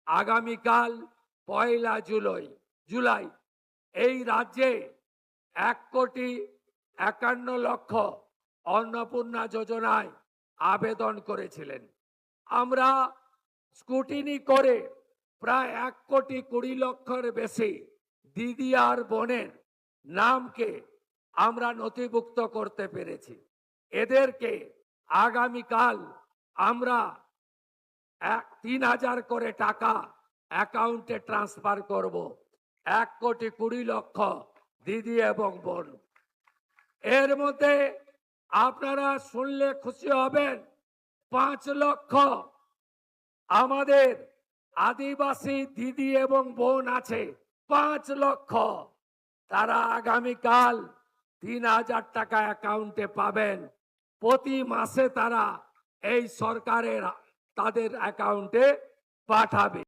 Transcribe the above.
আগামীকাল 1 জুলাই এই রাজ্যে 1,51,00,000 অন্নপূর্ণা যোজনায় আবেদন করেছিলেন। আমরা স্ক্রুটিনি করে প্রায় 1,20,00,000-এর বেশি দিদি আর বোনের নামকে আমরা নথিভুক্ত করতে পেরেছি। এদেরকে আগামীকাল আমরা 3,000 করে টাকা অ্যাকাউন্টে ট্রান্সফার করব। 1,20,00,000 দিদি এবং বোন। এর মধ্যে আপনারা শুনলে খুশি হবেন, 5 লক্ষ আমাদের আদিবাসী দিদি এবং বোন আছে। 5 লক্ষ তারা আগামীকাল 3,000 টাকা অ্যাকাউন্টে পাবেন। প্রতি মাসে তারা এই সরকারের তাদের অ্যাকাউন্টে পাঠাবে।